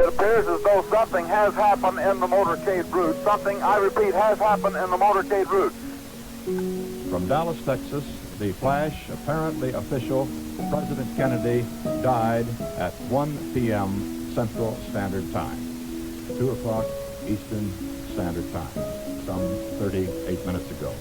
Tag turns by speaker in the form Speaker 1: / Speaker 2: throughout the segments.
Speaker 1: It appears as though something has happened in the motorcade route. Something, I repeat, has happened in the motorcade route.
Speaker 2: From Dallas, Texas, the flash, apparently official, President Kennedy died at 1 p.m. Central Standard Time, 2 o'clock Eastern Standard Time, some 38 minutes ago.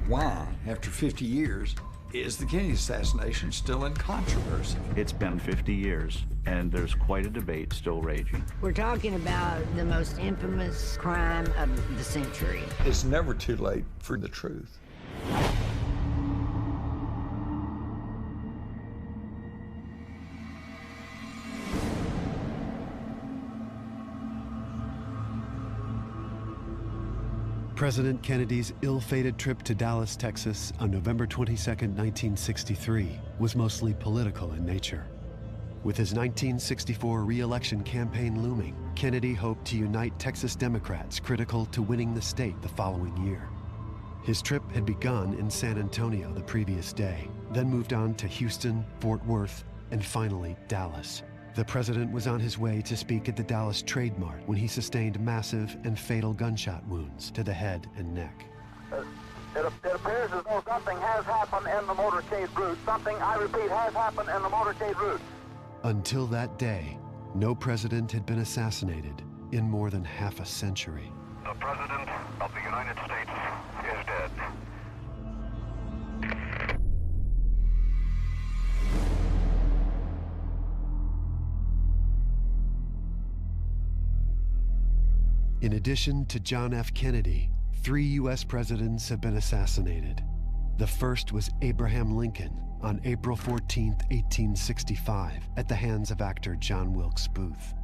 Speaker 3: Why, after 50 years, is the Kennedy assassination still in controversy?
Speaker 4: It's been 50 years, and there's quite a debate still raging.
Speaker 5: We're talking about the most infamous crime of the century.
Speaker 3: It's never too late for the truth.
Speaker 6: President Kennedy's ill-fated trip to Dallas, Texas on November 22, 1963 was mostly political in nature. With his 1964 re-election campaign looming, Kennedy hoped to unite Texas Democrats critical to winning the state the following year. His trip had begun in San Antonio the previous day, then moved on to Houston, Fort Worth, and finally Dallas. The president was on his way to speak at the Dallas Trade Mart when he sustained massive and fatal gunshot wounds to the head and neck.
Speaker 1: It appears as though something has happened in the motorcade route. Something, I repeat, has happened in the motorcade route.
Speaker 6: Until that day, no president had been assassinated in more than half a century.
Speaker 7: The President of the United States is dead.
Speaker 6: In addition to John F. Kennedy, 3 U.S. presidents have been assassinated. The first was Abraham Lincoln on April 14, 1865, at the hands of actor John Wilkes Booth.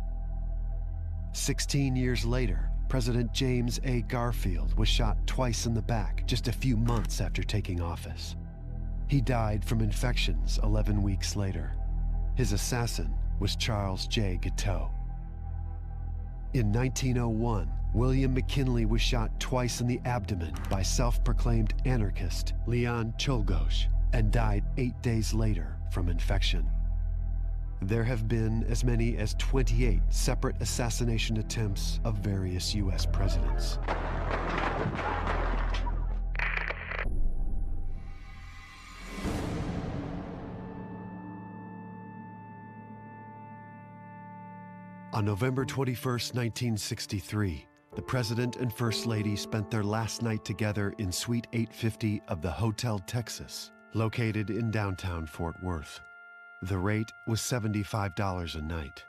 Speaker 6: 16 years later, President James A. Garfield was shot twice in the back just a few months after taking office. He died from infections 11 weeks later. His assassin was Charles J. Guiteau. In 1901, William McKinley was shot twice in the abdomen by self-proclaimed anarchist Leon Czolgosz and died 8 days later from infection. There have been as many as 28 separate assassination attempts of various U.S. presidents. On November 21, 1963, the President and First Lady spent their last night together in Suite 850 of the Hotel Texas, located in downtown Fort Worth. The rate was $75 a night.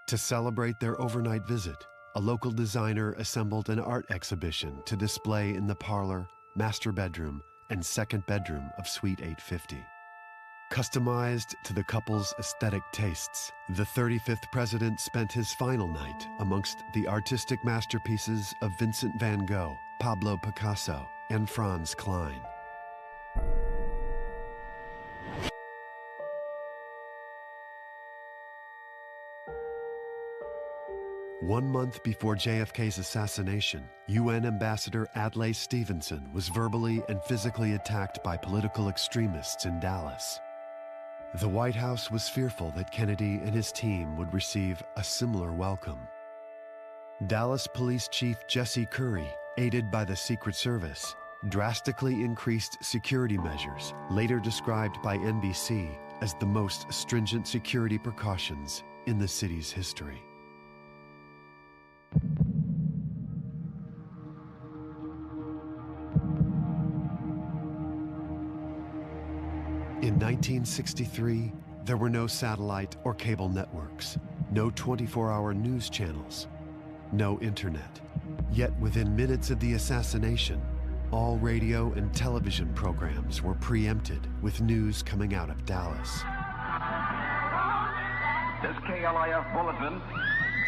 Speaker 6: To celebrate their overnight visit, a local designer assembled an art exhibition to display in the parlor, master bedroom, and second bedroom of Suite 850. Customized to the couple's aesthetic tastes, the 35th president spent his final night amongst the artistic masterpieces of Vincent van Gogh, Pablo Picasso, and Franz Kline. One month before JFK's assassination, UN Ambassador Adlai Stevenson was verbally and physically attacked by political extremists in Dallas. The White House was fearful that Kennedy and his team would receive a similar welcome. Dallas Police Chief Jesse Curry, aided by the Secret Service, drastically increased security measures, later described by NBC as the most stringent security precautions in the city's history. In 1963, there were no satellite or cable networks, no 24-hour news channels, no internet. Yet within minutes of the assassination, all radio and television programs were preempted with news coming out of Dallas.
Speaker 7: This KLIF bulletin.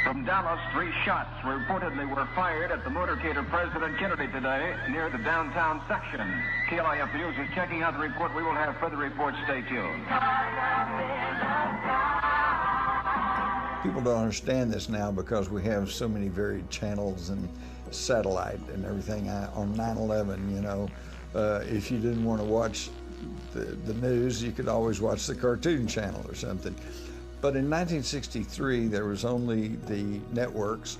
Speaker 7: From Dallas, 3 shots reportedly were fired at the motorcade of President Kennedy today near the downtown section. KLIF News is checking out the report. We will have further reports. Stay tuned.
Speaker 3: People don't understand this now because we have so many varied channels and satellite and everything on 9/11, you know. If you didn't want to watch the news, you could always watch the Cartoon Channel or something. But in 1963, there was only the networks,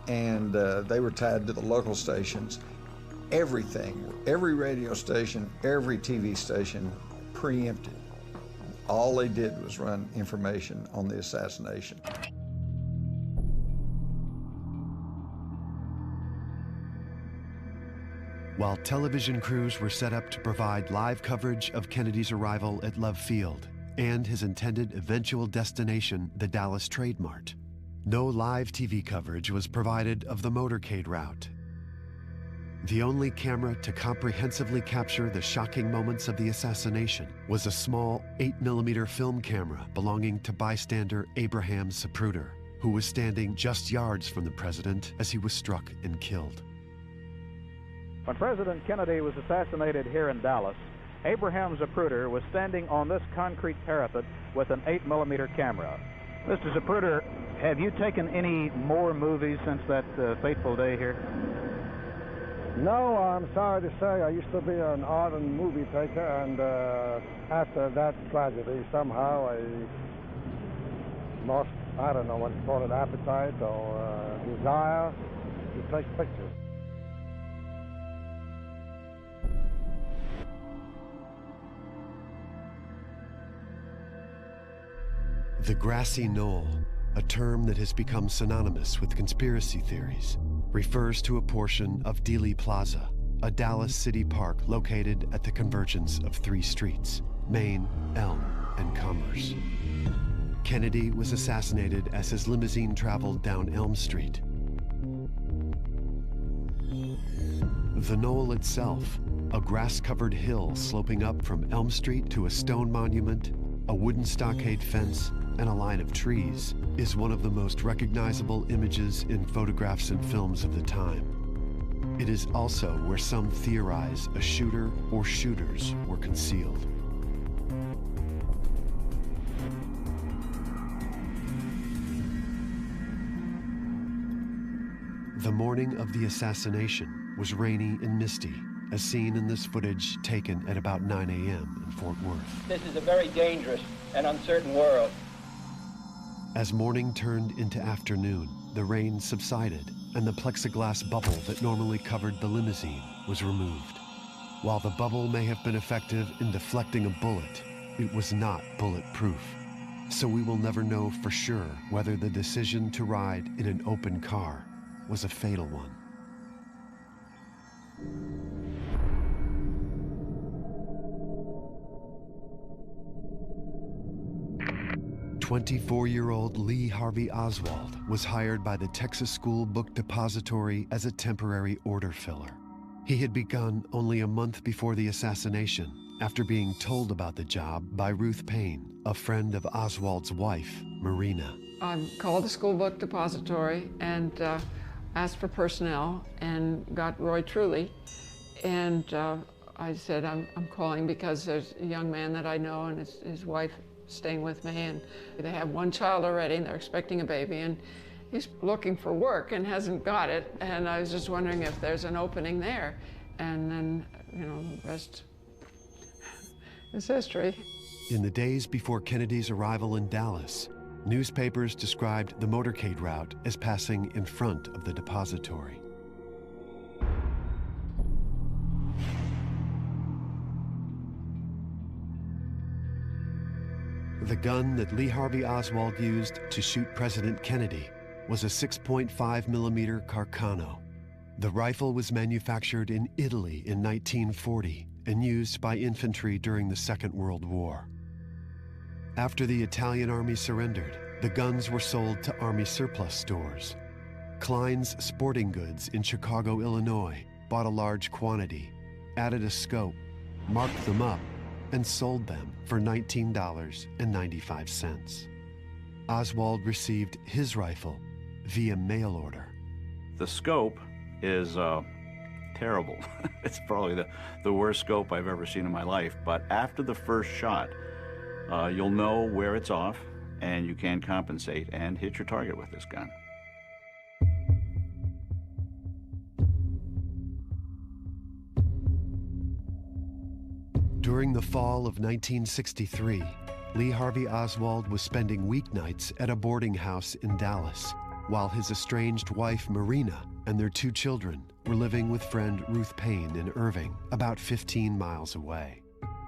Speaker 3: and they were tied to the local stations. Everything, every radio station, every TV station preempted. All they did was run information on the assassination.
Speaker 6: While television crews were set up to provide live coverage of Kennedy's arrival at Love Field and his intended eventual destination, the Dallas Trade Mart, no live TV coverage was provided of the motorcade route. The only camera to comprehensively capture the shocking moments of the assassination was a small 8mm film camera belonging to bystander Abraham Zapruder, who was standing just yards from the president as he was struck and killed.
Speaker 2: When President Kennedy was assassinated here in Dallas, Abraham Zapruder was standing on this concrete parapet with an 8mm camera. Mr. Zapruder, have you taken any more movies since that fateful day here?
Speaker 8: No, I'm sorry to say, I used to be an ardent movie taker, and after that tragedy, somehow I lost, I don't know what you call it, appetite or desire to take pictures.
Speaker 6: The grassy knoll, a term that has become synonymous with conspiracy theories, refers to a portion of Dealey Plaza, a Dallas city park located at the convergence of three streets, Main, Elm, and Commerce. Kennedy was assassinated as his limousine traveled down Elm Street. The knoll itself, a grass-covered hill sloping up from Elm Street to a stone monument, a wooden stockade fence, and a line of trees, is one of the most recognizable images in photographs and films of the time. It is also where some theorize a shooter or shooters were concealed. The morning of the assassination was rainy and misty, as seen in this footage taken at about 9 a.m. in Fort Worth.
Speaker 9: This is a very dangerous and uncertain world.
Speaker 6: As morning turned into afternoon, the rain subsided and the plexiglass bubble that normally covered the limousine was removed. While the bubble may have been effective in deflecting a bullet, it was not bulletproof. So we will never know for sure whether the decision to ride in an open car was a fatal one. 24-year-old Lee Harvey Oswald was hired by the Texas School Book Depository as a temporary order filler. He had begun only a month before the assassination, after being told about the job by Ruth Payne, a friend of Oswald's wife, Marina.
Speaker 10: I called the School Book Depository and asked for personnel and got Roy Truly. And I said, I'm calling because there's a young man that I know and his wife staying with me, and they have one child already and they're expecting a baby, and he's looking for work and hasn't got it, and I was just wondering if there's an opening there. And then, you know, the rest is history.
Speaker 6: In the days before Kennedy's arrival in Dallas, newspapers described the motorcade route as passing in front of the depository. The gun that Lee Harvey Oswald used to shoot President Kennedy was a 6.5mm Carcano. The rifle was manufactured in Italy in 1940 and used by infantry during the Second World War. After the Italian army surrendered, the guns were sold to army surplus stores. Klein's Sporting Goods in Chicago, Illinois, bought a large quantity, added a scope, marked them up, and sold them for $19.95. Oswald received his rifle via mail order.
Speaker 4: The scope is terrible. It's probably the worst scope I've ever seen in my life. But after the first shot, you'll know where it's off, and you can compensate and hit your target with this gun.
Speaker 6: During the fall of 1963, Lee Harvey Oswald was spending weeknights at a boarding house in Dallas, while his estranged wife, Marina, and their 2 children were living with friend Ruth Payne in Irving, about 15 miles away.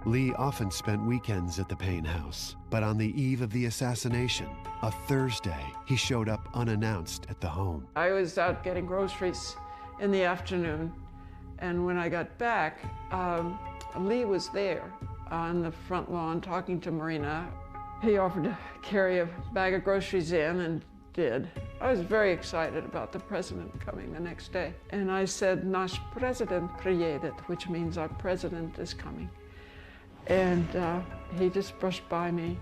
Speaker 6: Lee often spent weekends at the Payne house, but on the eve of the assassination, a Thursday, he showed up unannounced at the home.
Speaker 10: I was out getting groceries in the afternoon, and when I got back, Lee was there on the front lawn talking to Marina. He offered to carry a bag of groceries in and did. I was very excited about the president coming the next day. And I said, "Nasz prezydent приедет," which means our president is coming. And he just brushed by me.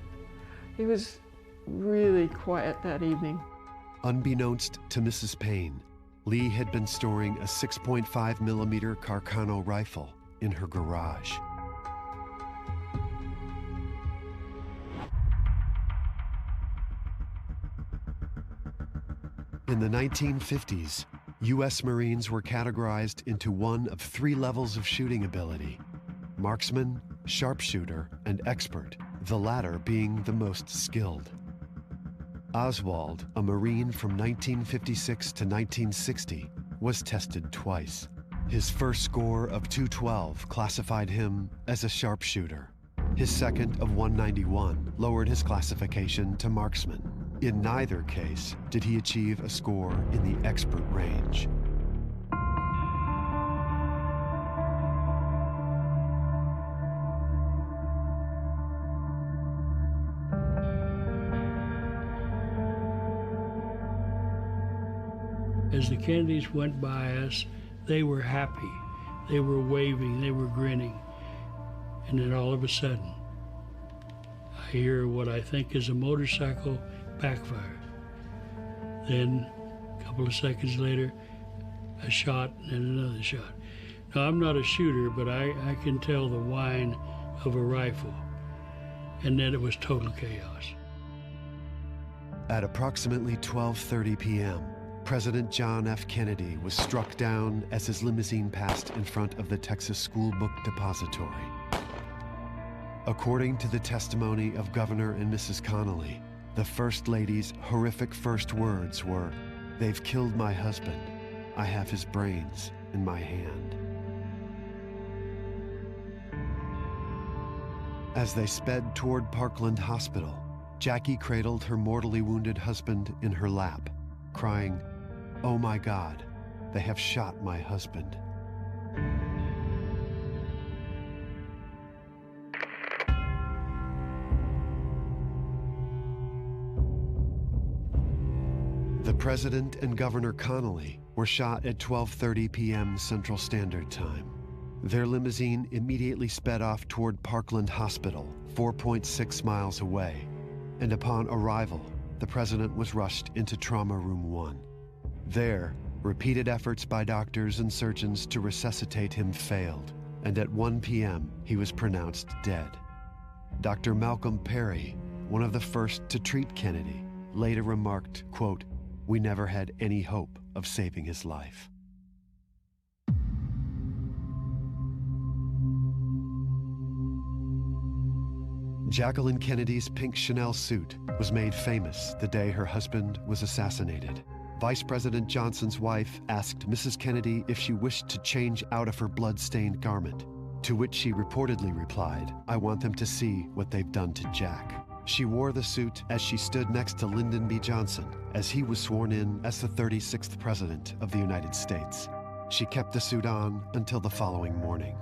Speaker 10: He was really quiet that evening.
Speaker 6: Unbeknownst to Mrs. Payne, Lee had been storing a 6.5 millimeter Carcano rifle in her garage. In the 1950s, U.S. Marines were categorized into one of 3 levels of shooting ability: marksman, sharpshooter, and expert, the latter being the most skilled. Oswald, a Marine from 1956 to 1960, was tested twice. His first score of 212 classified him as a sharpshooter. His second of 191 lowered his classification to marksman. In neither case did he achieve a score in the expert range.
Speaker 11: As the Kennedys went by us, they were happy. They were waving, they were grinning. And then all of a sudden, I hear what I think is a motorcycle backfire. Then, a couple of seconds later, a shot and another shot. Now, I'm not a shooter, but I can tell the whine of a rifle. And then it was total chaos.
Speaker 6: At approximately 12:30 p.m., President John F. Kennedy was struck down as his limousine passed in front of the Texas School Book Depository. According to the testimony of Governor and Mrs. Connolly, the First Lady's horrific first words were, "They've killed my husband. I have his brains in my hand." As they sped toward Parkland Hospital, Jackie cradled her mortally wounded husband in her lap, crying, "Oh my God, they have shot my husband." The President and Governor Connolly were shot at 12:30 p.m. Central Standard Time. Their limousine immediately sped off toward Parkland Hospital, 4.6 miles away, and upon arrival, the President was rushed into Trauma Room 1. There, repeated efforts by doctors and surgeons to resuscitate him failed, and at 1 p.m., he was pronounced dead. Dr. Malcolm Perry, one of the first to treat Kennedy, later remarked, quote, "We never had any hope of saving his life." Jacqueline Kennedy's pink Chanel suit was made famous the day her husband was assassinated. Vice President Johnson's wife asked Mrs. Kennedy if she wished to change out of her blood-stained garment, to which she reportedly replied, "I want them to see what they've done to Jack." She wore the suit as she stood next to Lyndon B. Johnson as he was sworn in as the 36th President of the United States. She kept the suit on until the following morning.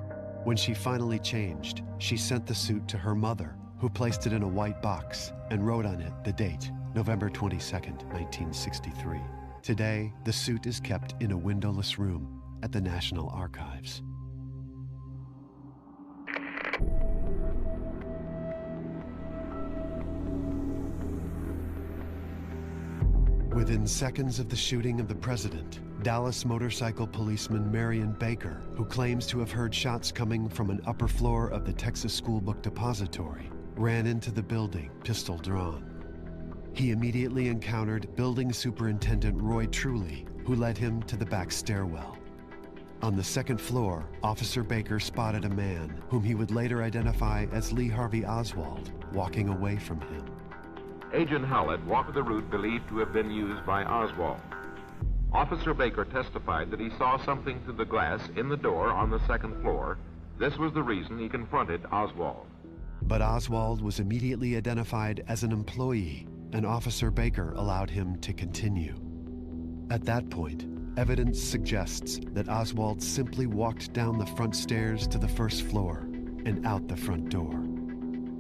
Speaker 6: When she finally changed, she sent the suit to her mother, who placed it in a white box and wrote on it the date, November 22nd, 1963. Today, the suit is kept in a windowless room at the National Archives. Within seconds of the shooting of the president, Dallas motorcycle policeman Marion Baker, who claims to have heard shots coming from an upper floor of the Texas School Book Depository, ran into the building, pistol drawn. He immediately encountered Building Superintendent Roy Truly, who led him to the back stairwell. On the second floor, Officer Baker spotted a man whom he would later identify as Lee Harvey Oswald walking away from him.
Speaker 12: Agent Howlett walked the route believed to have been used by Oswald. Officer Baker testified that he saw something through the glass in the door on the second floor. This was the reason he confronted Oswald.
Speaker 6: But Oswald was immediately identified as an employee, and Officer Baker allowed him to continue. At that point, evidence suggests that Oswald simply walked down the front stairs to the first floor and out the front door.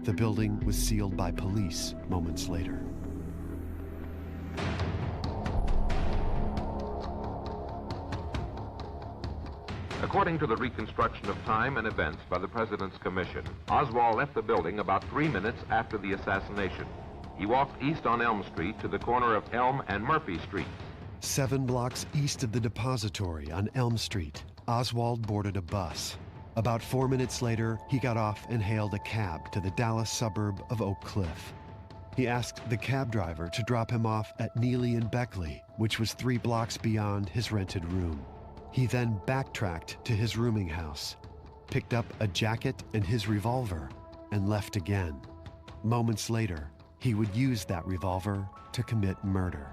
Speaker 6: The building was sealed by police moments later.
Speaker 12: According to the reconstruction of time and events by the President's Commission, Oswald left the building about 3 minutes after the assassination. He walked east on Elm Street to the corner of Elm and Murphy Streets.
Speaker 6: 7 blocks east of the depository on Elm Street, Oswald boarded a bus. About 4 minutes later, he got off and hailed a cab to the Dallas suburb of Oak Cliff. He asked the cab driver to drop him off at Neely and Beckley, which was 3 blocks beyond his rented room. He then backtracked to his rooming house, picked up a jacket and his revolver, and left again. Moments later, he would use that revolver to commit murder.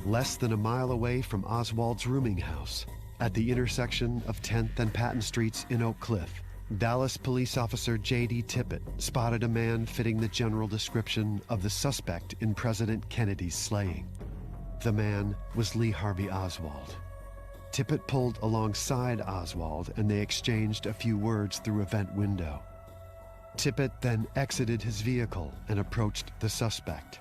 Speaker 6: Less than a mile away from Oswald's rooming house, at the intersection of 10th and Patton Streets in Oak Cliff, Dallas police officer J.D. Tippit spotted a man fitting the general description of the suspect in President Kennedy's slaying. The man was Lee Harvey Oswald. Tippit pulled alongside Oswald and they exchanged a few words through a vent window. Tippit then exited his vehicle and approached the suspect.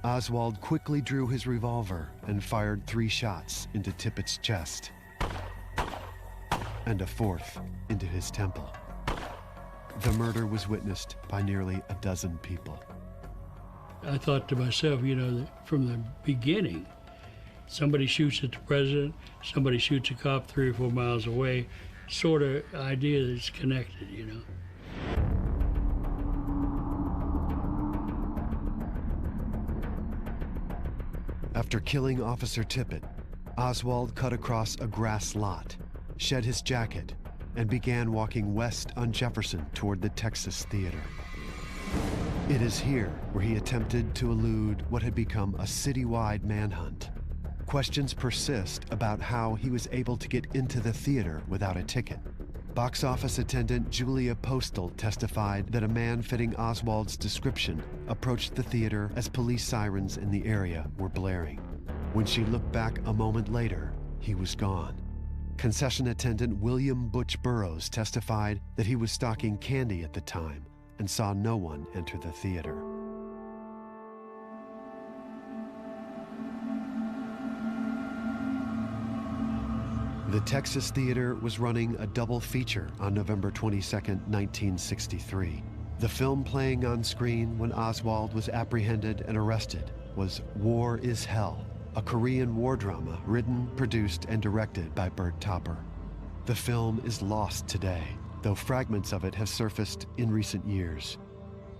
Speaker 6: Oswald quickly drew his revolver and fired 3 shots into Tippit's chest and a 4th into his temple. The murder was witnessed by nearly a dozen people.
Speaker 11: I thought to myself, you know, that from the beginning, somebody shoots at the president, somebody shoots a cop 3 or 4 miles away, sort of idea that's connected, you know.
Speaker 6: After killing Officer Tippit, Oswald cut across a grass lot, shed his jacket, and began walking west on Jefferson toward the Texas Theater. It is here where he attempted to elude what had become a citywide manhunt. Questions persist about how he was able to get into the theater without a ticket. Box office attendant Julia Postal testified that a man fitting Oswald's description approached the theater as police sirens in the area were blaring. When she looked back a moment later, he was gone. Concession attendant William Butch Burroughs testified that he was stocking candy at the time and saw no one enter the theater. The Texas Theater was running a double feature on November 22, 1963. The film playing on screen when Oswald was apprehended and arrested was War is Hell, a Korean war drama written, produced, and directed by Bert Topper. The film is lost today, though fragments of it have surfaced in recent years.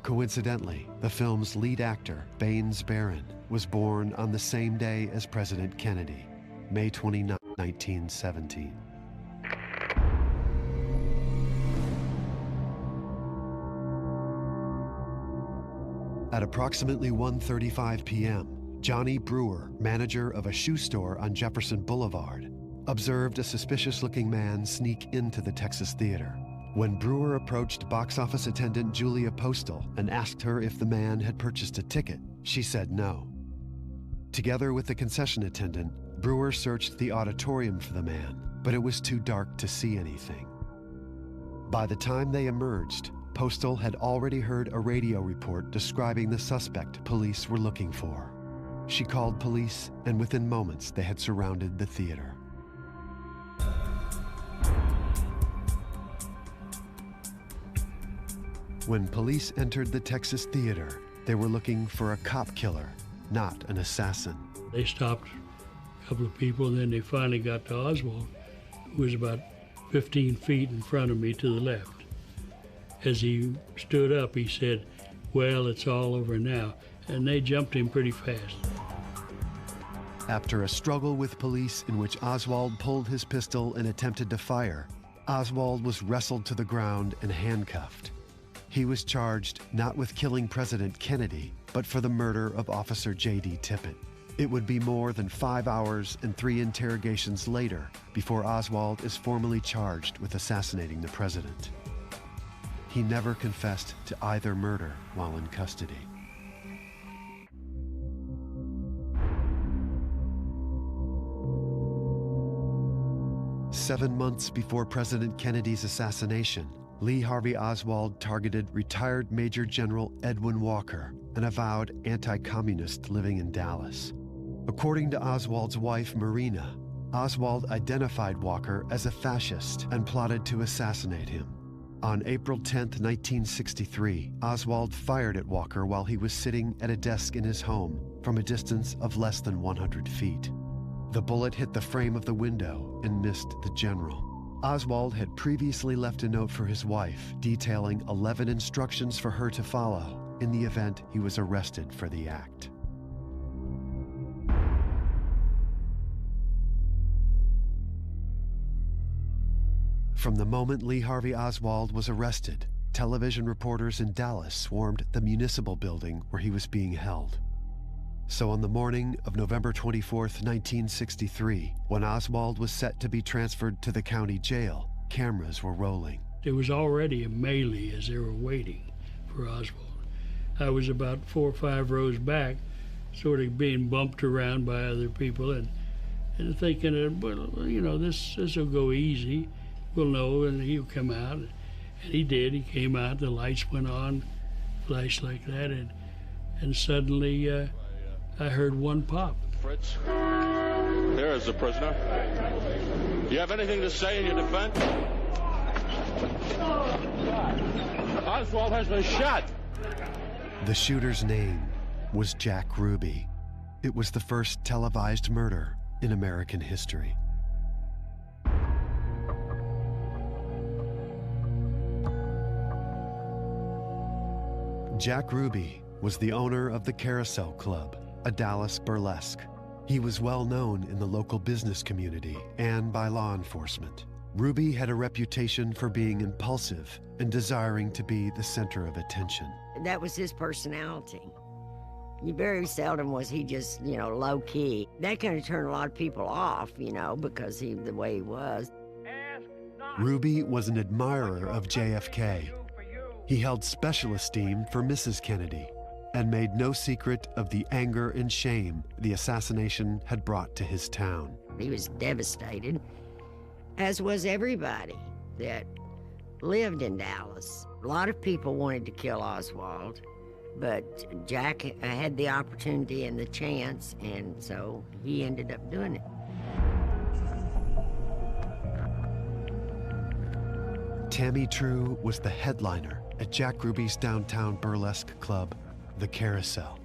Speaker 6: Coincidentally, the film's lead actor, Baines Barron, was born on the same day as President Kennedy, May 29, 1917. At approximately 1:35 p.m., Johnny Brewer, manager of a shoe store on Jefferson Boulevard, observed a suspicious-looking man sneak into the Texas Theater. When Brewer approached box office attendant Julia Postal and asked her if the man had purchased a ticket, she said no. Together with the concession attendant, Brewer searched the auditorium for the man, but it was too dark to see anything. By the time they emerged, Postal had already heard a radio report describing the suspect police were looking for. She called police, and within moments they had surrounded the theater. When police entered the Texas Theater, they were looking for a cop killer, not an assassin.
Speaker 11: They stopped a couple of people, and then they finally got to Oswald, who was about 15 feet in front of me to the left. As he stood up, he said, "Well, it's all over now." and they jumped him pretty fast.
Speaker 6: After a struggle with police in which Oswald pulled his pistol and attempted to fire, Oswald was wrestled to the ground and handcuffed. He was charged not with killing President Kennedy, but for the murder of Officer J.D. Tippit. It would be more than 5 hours and 3 interrogations later before Oswald is formally charged with assassinating the president. He never confessed to either murder while in custody. Seven months before President Kennedy's assassination, Lee Harvey Oswald targeted retired Major General Edwin Walker, an avowed anti-communist living in Dallas. According to Oswald's wife, Marina, Oswald identified Walker as a fascist and plotted to assassinate him. On April 10, 1963, Oswald fired at Walker while he was sitting at a desk in his home from a distance of less than 100 feet. The bullet hit the frame of the window and missed the general. Oswald had previously left a note for his wife detailing 11 instructions for her to follow in the event he was arrested for the act. From the moment Lee Harvey Oswald was arrested, television reporters in Dallas swarmed the municipal building where he was being held. So on the morning of November 24, 1963, when Oswald was set to be transferred to the county jail, cameras were rolling.
Speaker 11: There was already a melee as they were waiting for Oswald. I was about 4 or 5 rows back, sort of being bumped around by other people and thinking, well, you know, this will go easy. We'll know, and he'll come out. And he did. He came out, the lights went on, flashed like that, and suddenly I heard one pop.
Speaker 13: Fritz, here is the prisoner. Do you have anything to say in your defense? Oswald has been shot.
Speaker 6: The shooter's name was Jack Ruby. It was the first televised murder in American history. Jack Ruby was the owner of the Carousel Club, a Dallas burlesque. He was well known in the local business community and by law enforcement. Ruby had a reputation for being impulsive and desiring to be the center of attention.
Speaker 5: That was his personality. Very seldom was he just, you know, low-key. That kind of turned a lot of people off, you know, because the way he was.
Speaker 6: Ruby was an admirer of JFK. He held special esteem for Mrs. Kennedy and made no secret of the anger and shame the assassination had brought to his town.
Speaker 5: He was devastated, as was everybody that lived in Dallas. A lot of people wanted to kill Oswald, but Jack had the opportunity and the chance, and so he ended up doing it.
Speaker 6: Tammy True was the headliner at Jack Ruby's downtown burlesque club, the Carousel.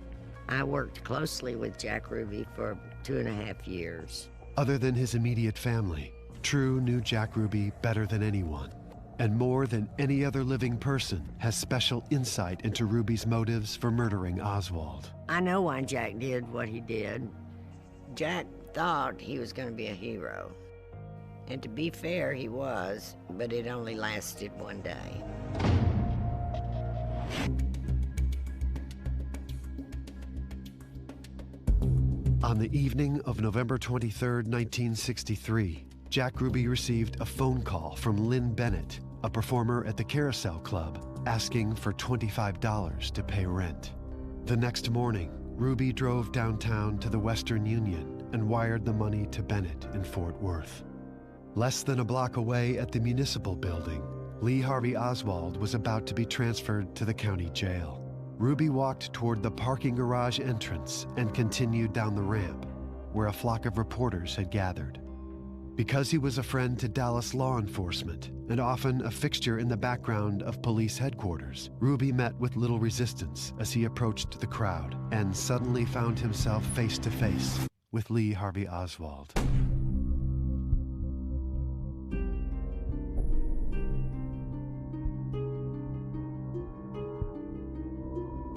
Speaker 5: I worked closely with Jack Ruby for 2.5 years.
Speaker 6: Other than his immediate family, True knew Jack Ruby better than anyone, and more than any other living person has special insight into Ruby's motives for murdering Oswald.
Speaker 5: I know why Jack did what he did. Jack thought he was going to be a hero. And to be fair, he was, but it only lasted one day.
Speaker 6: On the evening of November 23, 1963, Jack Ruby received a phone call from Lynn Bennett, a performer at the Carousel Club, asking for $25 to pay rent. The next morning, Ruby drove downtown to the Western Union and wired the money to Bennett in Fort Worth. Less than a block away at the municipal building, Lee Harvey Oswald was about to be transferred to the county jail. Ruby walked toward the parking garage entrance and continued down the ramp, where a flock of reporters had gathered. Because he was a friend to Dallas law enforcement and often a fixture in the background of police headquarters, Ruby met with little resistance as he approached the crowd and suddenly found himself face to face with Lee Harvey Oswald.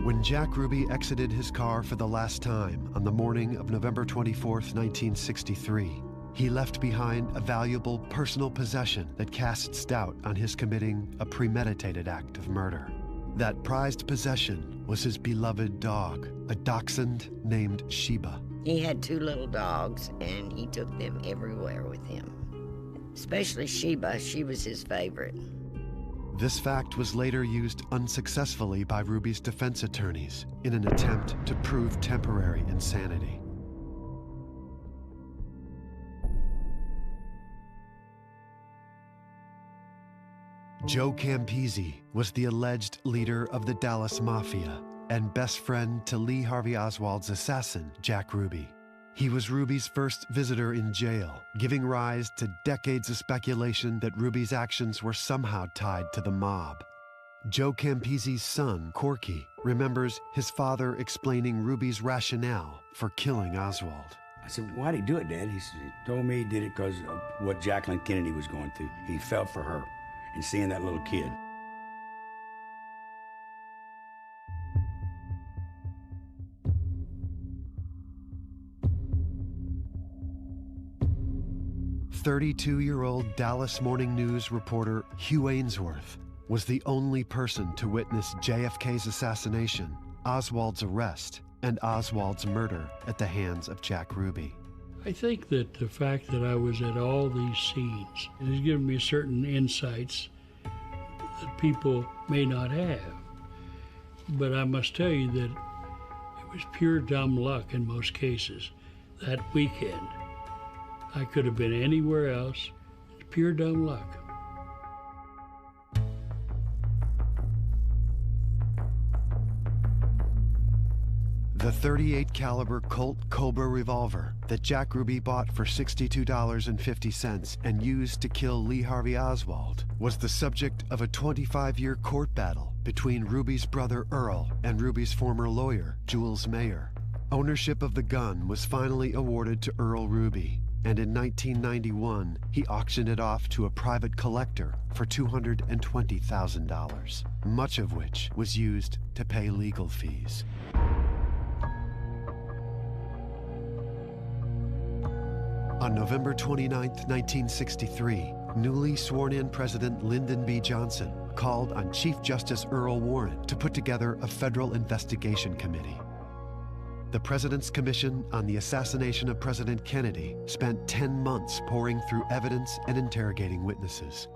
Speaker 6: When Jack Ruby exited his car for the last time on the morning of November 24th, 1963, he left behind a valuable personal possession that casts doubt on his committing a premeditated act of murder. That prized possession was his beloved dog, a dachshund named Sheba.
Speaker 5: He had 2 little dogs, and he took them everywhere with him. Especially Sheba. She was his favorite.
Speaker 6: This fact was later used unsuccessfully by Ruby's defense attorneys in an attempt to prove temporary insanity. Joe Campisi was the alleged leader of the Dallas Mafia and best friend to Lee Harvey Oswald's assassin, Jack Ruby. He was Ruby's first visitor in jail, giving rise to decades of speculation that Ruby's actions were somehow tied to the mob. Joe Campisi's son, Corky, remembers his father explaining Ruby's rationale for killing Oswald.
Speaker 14: I said, "Why'd he do it, Dad?" He told me he did it because of what Jacqueline Kennedy was going through. He felt for her and seeing that little kid.
Speaker 6: "32-year-old Dallas Morning News reporter Hugh Ainsworth was the only person to witness JFK's assassination, Oswald's arrest, and Oswald's murder at the hands of Jack Ruby.
Speaker 11: I think that the fact that I was at all these scenes has given me certain insights that people may not have. But I must tell you that it was pure dumb luck in most cases that weekend. I could have been anywhere else. It's pure dumb luck.
Speaker 6: The .38 caliber Colt Cobra revolver that Jack Ruby bought for $62.50 and used to kill Lee Harvey Oswald was the subject of a 25-year court battle between Ruby's brother Earl and Ruby's former lawyer, Jules Mayer. Ownership of the gun was finally awarded to Earl Ruby, and in 1991, he auctioned it off to a private collector for $220,000, much of which was used to pay legal fees. On November 29, 1963, newly sworn-in President Lyndon B. Johnson called on Chief Justice Earl Warren to put together a federal investigation committee. The President's Commission on the Assassination of President Kennedy spent 10 months poring through evidence and interrogating witnesses.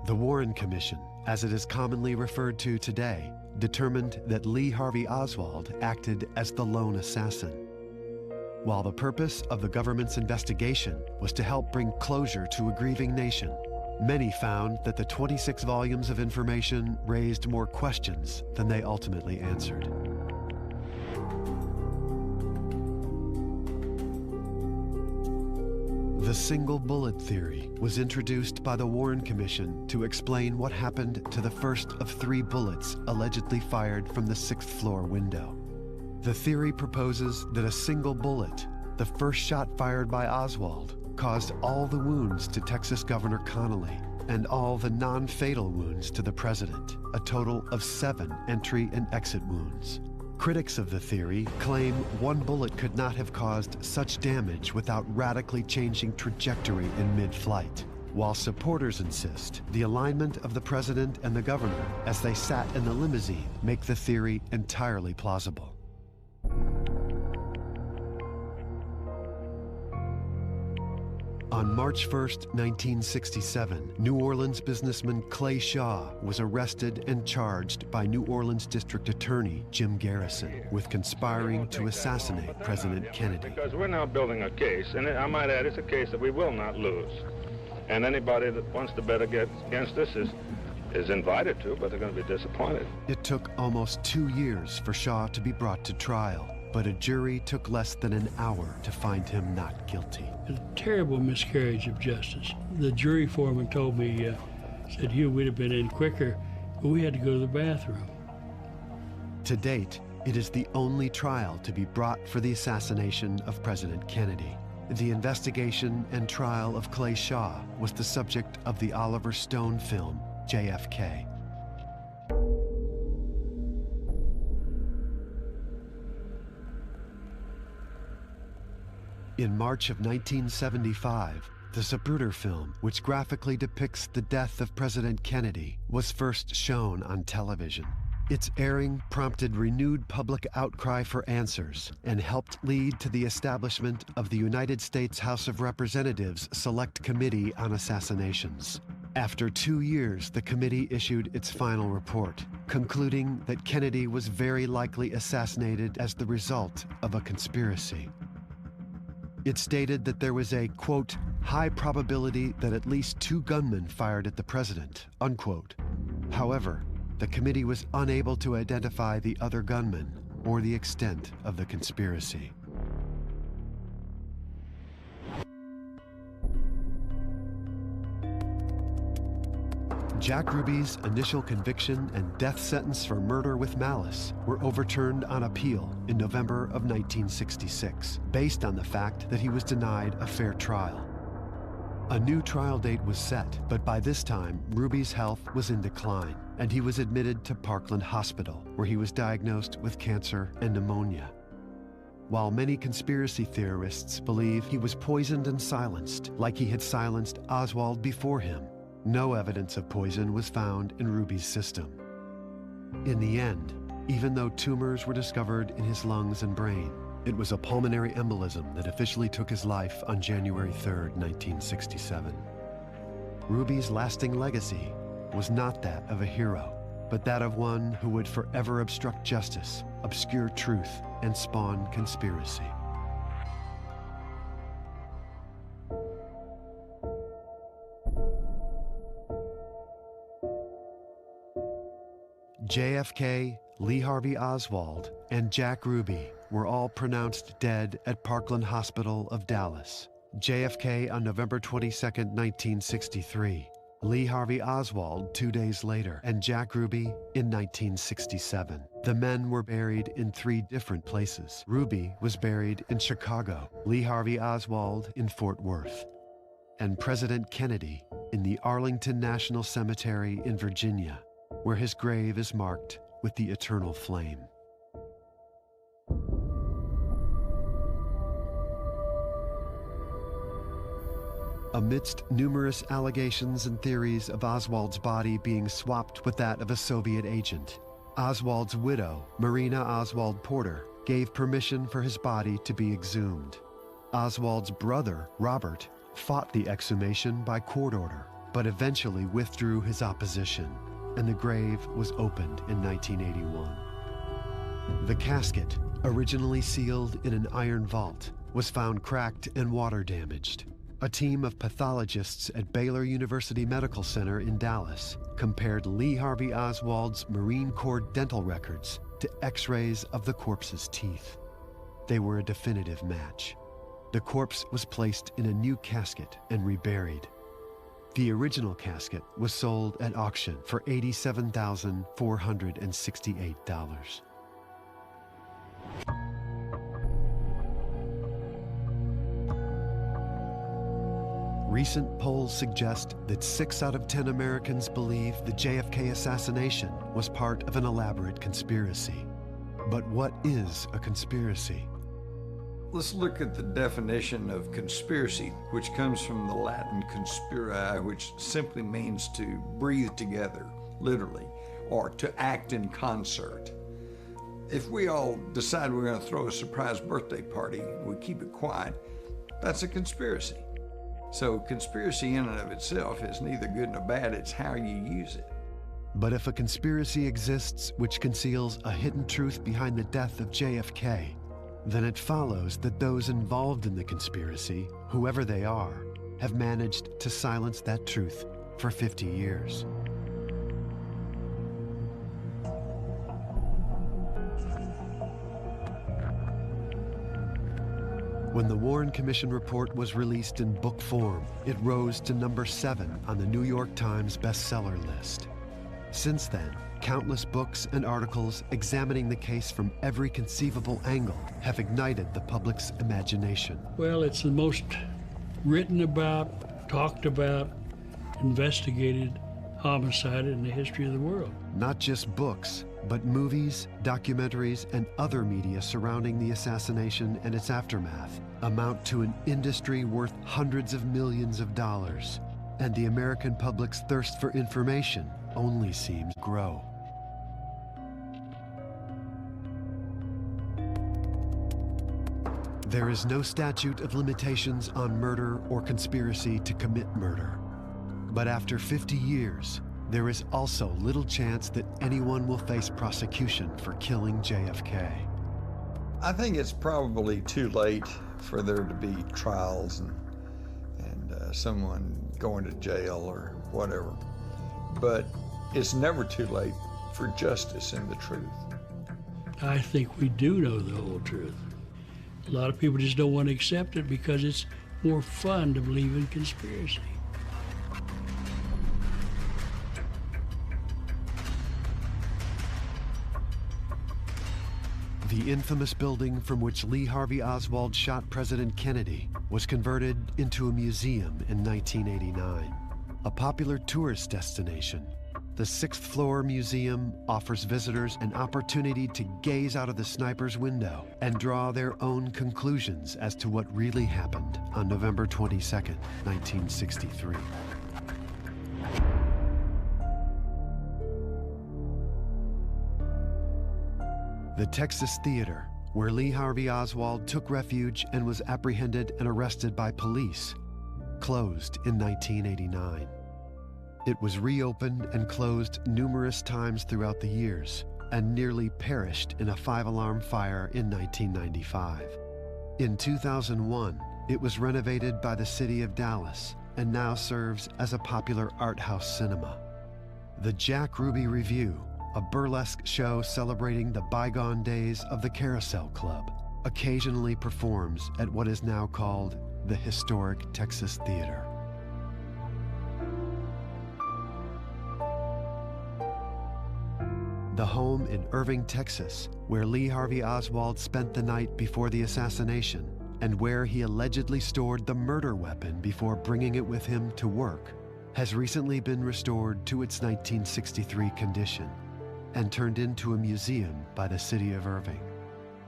Speaker 6: The Warren Commission, as it is commonly referred to today, determined that Lee Harvey Oswald acted as the lone assassin. While the purpose of the government's investigation was to help bring closure to a grieving nation, many found that the 26 volumes of information raised more questions than they ultimately answered. The single bullet theory was introduced by the Warren Commission to explain what happened to the first of 3 bullets allegedly fired from the 6th floor window. The theory proposes that a single bullet, the first shot fired by Oswald, caused all the wounds to Texas Governor Connally and all the non-fatal wounds to the president, a total of 7 entry and exit wounds. Critics of the theory claim one bullet could not have caused such damage without radically changing trajectory in mid-flight, while supporters insist the alignment of the president and the governor as they sat in the limousine make the theory entirely plausible. On March 1, 1967, New Orleans businessman Clay Shaw was arrested and charged by New Orleans District Attorney Jim Garrison with conspiring to assassinate President Kennedy.
Speaker 15: Because we're now building a case, and I might add, it's a case that we will not lose. And anybody that wants to bet against us is invited to, but they're going to be disappointed.
Speaker 6: It took almost 2 years for Shaw to be brought to trial, but a jury took less than an hour to find him not guilty.
Speaker 11: A terrible miscarriage of justice. The jury foreman told me, said, "Hugh, we'd have been in quicker, but we had to go to the bathroom."
Speaker 6: To date, it is the only trial to be brought for the assassination of President Kennedy. The investigation and trial of Clay Shaw was the subject of the Oliver Stone film, JFK. In March of 1975, the Zapruder film, which graphically depicts the death of President Kennedy, was first shown on television. Its airing prompted renewed public outcry for answers and helped lead to the establishment of the United States House of Representatives Select Committee on Assassinations. After 2 years, the committee issued its final report, concluding that Kennedy was very likely assassinated as the result of a conspiracy. It stated that there was a, quote, high probability that at least 2 gunmen fired at the president, unquote. However, the committee was unable to identify the other gunmen or the extent of the conspiracy. Jack Ruby's initial conviction and death sentence for murder with malice were overturned on appeal in November of 1966, based on the fact that he was denied a fair trial. A new trial date was set, but by this time, Ruby's health was in decline, and he was admitted to Parkland Hospital, where he was diagnosed with cancer and pneumonia. While many conspiracy theorists believe he was poisoned and silenced, like he had silenced Oswald before him, no evidence of poison was found in Ruby's system. In the end, even though tumors were discovered in his lungs and brain, it was a pulmonary embolism that officially took his life on January 3rd, 1967. Ruby's lasting legacy was not that of a hero, but that of one who would forever obstruct justice, obscure truth, and spawn conspiracy. JFK, Lee Harvey Oswald, and Jack Ruby were all pronounced dead at Parkland Hospital of Dallas. JFK on November 22, 1963. Lee Harvey Oswald 2 days later, and Jack Ruby in 1967. The men were buried in 3 different places. Ruby was buried in Chicago, Lee Harvey Oswald in Fort Worth, and President Kennedy in the Arlington National Cemetery in Virginia, where his grave is marked with the eternal flame. Amidst numerous allegations and theories of Oswald's body being swapped with that of a Soviet agent, Oswald's widow, Marina Oswald Porter, gave permission for his body to be exhumed. Oswald's brother, Robert, fought the exhumation by court order, but eventually withdrew his opposition, and the grave was opened in 1981. The casket, originally sealed in an iron vault, was found cracked and water damaged. A team of pathologists at Baylor University Medical Center in Dallas compared Lee Harvey Oswald's Marine Corps dental records to X-rays of the corpse's teeth. They were a definitive match. The corpse was placed in a new casket and reburied. The original casket was sold at auction for $87,468. Recent polls suggest that 6 out of 10 Americans believe the JFK assassination was part of an elaborate conspiracy. But what is a conspiracy?
Speaker 3: Let's look at the definition of conspiracy, which comes from the Latin conspiri, which simply means to breathe together, literally, or to act in concert. If we all decide we're going to throw a surprise birthday party, we keep it quiet, that's a conspiracy. So conspiracy in and of itself is neither good nor bad, it's how you use it.
Speaker 6: But if a conspiracy exists which conceals a hidden truth behind the death of JFK, then it follows that those involved in the conspiracy, whoever they are, have managed to silence that truth for 50 years. When the Warren Commission report was released in book form, it rose to number 7 on the New York Times bestseller list. Since then, countless books and articles examining the case from every conceivable angle have ignited the public's imagination.
Speaker 11: Well, it's the most written about, talked about, investigated homicide in the history of the world.
Speaker 6: Not just books, but movies, documentaries, and other media surrounding the assassination and its aftermath amount to an industry worth hundreds of millions of dollars, and the American public's thirst for information only seems to grow. There is no statute of limitations on murder or conspiracy to commit murder. But after 50 years, there is also little chance that anyone will face prosecution for killing JFK.
Speaker 3: I think it's probably too late for there to be trials and someone going to jail or whatever. But it's never too late for justice and the truth.
Speaker 11: I think we do know the whole truth. A lot of people just don't want to accept it because it's more fun to believe in conspiracy.
Speaker 6: The infamous building from which Lee Harvey Oswald shot President Kennedy was converted into a museum in 1989. A popular tourist destination, the 6th floor museum offers visitors an opportunity to gaze out of the sniper's window and draw their own conclusions as to what really happened on November 22nd, 1963. The Texas Theater, where Lee Harvey Oswald took refuge and was apprehended and arrested by police, closed in 1989. It was reopened and closed numerous times throughout the years and nearly perished in a 5-alarm fire in 1995. In 2001, it was renovated by the city of Dallas and now serves as a popular art house cinema. The Jack Ruby Review, a burlesque show celebrating the bygone days of the Carousel Club, occasionally performs at what is now called the Historic Texas Theater. The home in Irving, Texas, where Lee Harvey Oswald spent the night before the assassination and where he allegedly stored the murder weapon before bringing it with him to work, has recently been restored to its 1963 condition and turned into a museum by the city of Irving.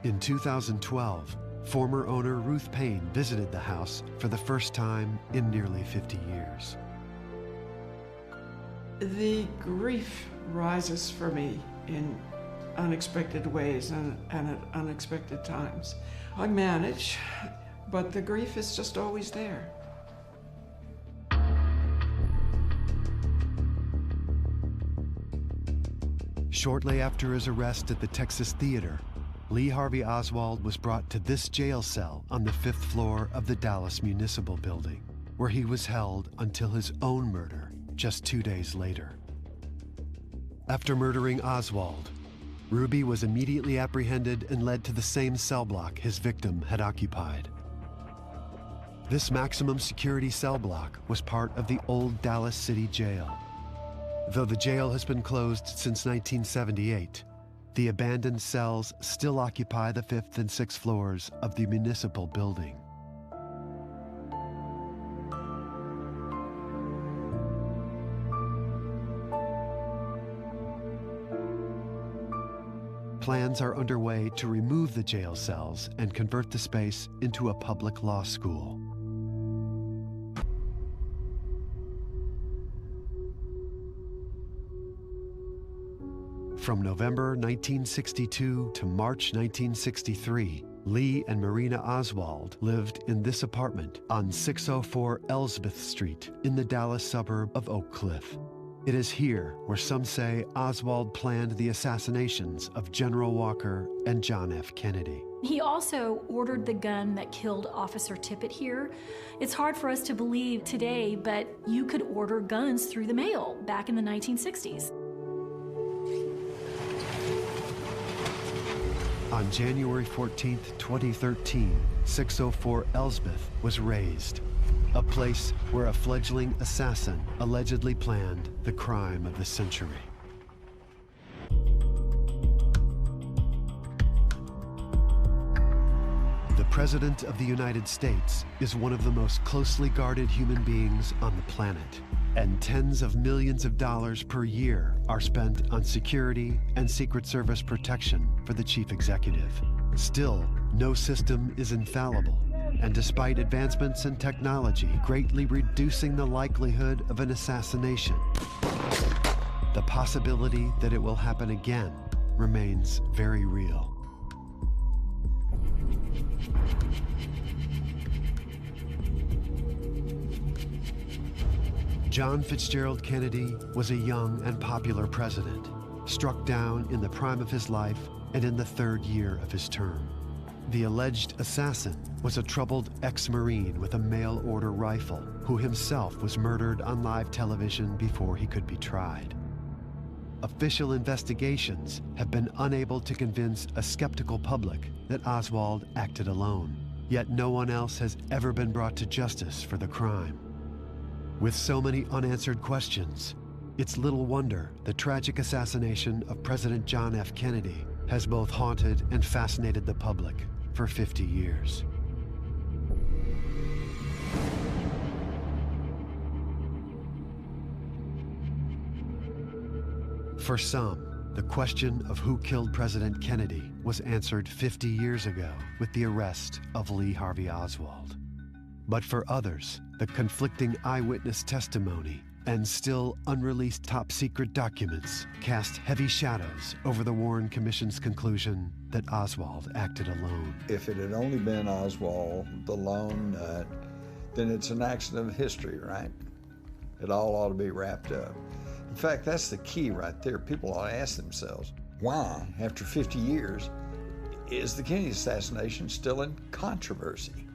Speaker 6: In 2012, former owner Ruth Payne visited the house for the first time in nearly 50 years.
Speaker 10: The grief rises for me in unexpected ways and at unexpected times. I manage, but the grief is just always there.
Speaker 6: Shortly after his arrest at the Texas Theater, Lee Harvey Oswald was brought to this jail cell on the 5th floor of the Dallas Municipal Building, where he was held until his own murder just 2 days later. After murdering Oswald, Ruby was immediately apprehended and led to the same cell block his victim had occupied. This maximum security cell block was part of the old Dallas City Jail. Though the jail has been closed since 1978, the abandoned cells still occupy the 5th and 6th floors of the municipal building. Plans are underway to remove the jail cells and convert the space into a public law school. From November 1962 to March 1963, Lee and Marina Oswald lived in this apartment on 604 Elsbeth Street in the Dallas suburb of Oak Cliff. It is here where some say Oswald planned the assassinations of General Walker and John F. Kennedy.
Speaker 16: He also ordered the gun that killed Officer Tippit here. It's hard for us to believe today, but you could order guns through the mail back in the 1960s.
Speaker 6: On January 14, 2013, 604 Elsbeth was razed, a place where a fledgling assassin allegedly planned the crime of the century. The President of the United States is one of the most closely guarded human beings on the planet, and tens of millions of dollars per year are spent on security and Secret Service protection for the chief executive. Still, no system is infallible, And despite advancements in technology greatly reducing the likelihood of an assassination, the possibility that it will happen again remains very real. John Fitzgerald Kennedy was a young and popular president, struck down in the prime of his life and in the 3rd year of his term. The alleged assassin was a troubled ex-Marine with a mail-order rifle who himself was murdered on live television before he could be tried. Official investigations have been unable to convince a skeptical public that Oswald acted alone, yet no one else has ever been brought to justice for the crime. With so many unanswered questions, it's little wonder the tragic assassination of President John F. Kennedy has both haunted and fascinated the public for 50 years. For some, the question of who killed President Kennedy was answered 50 years ago with the arrest of Lee Harvey Oswald. But for others, the conflicting eyewitness testimony and still unreleased top-secret documents cast heavy shadows over the Warren Commission's conclusion that Oswald acted alone.
Speaker 3: If it had only been Oswald, the lone nut, then it's an accident of history, right? It all ought to be wrapped up. In fact, that's the key right there. People ought to ask themselves, why, after 50 years, is the Kennedy assassination still in controversy?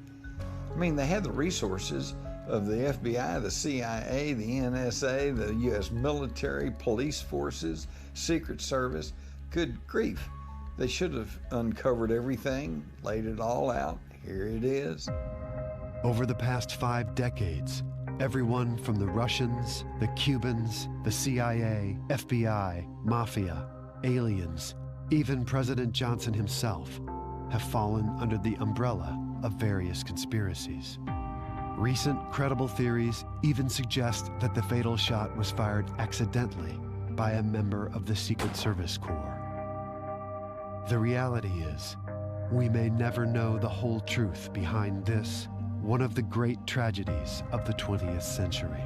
Speaker 3: I mean, they had the resources of the FBI, the CIA, the NSA, the U.S. military, police forces, Secret Service. Good grief. They should have uncovered everything, laid it all out. Here it is.
Speaker 6: Over the past 5 decades, everyone from the Russians, the Cubans, the CIA, FBI, Mafia, aliens, even President Johnson himself, have fallen under the umbrella of various conspiracies. Recent credible theories even suggest that the fatal shot was fired accidentally by a member of the Secret Service Corps. The reality is, we may never know the whole truth behind this, one of the great tragedies of the 20th century.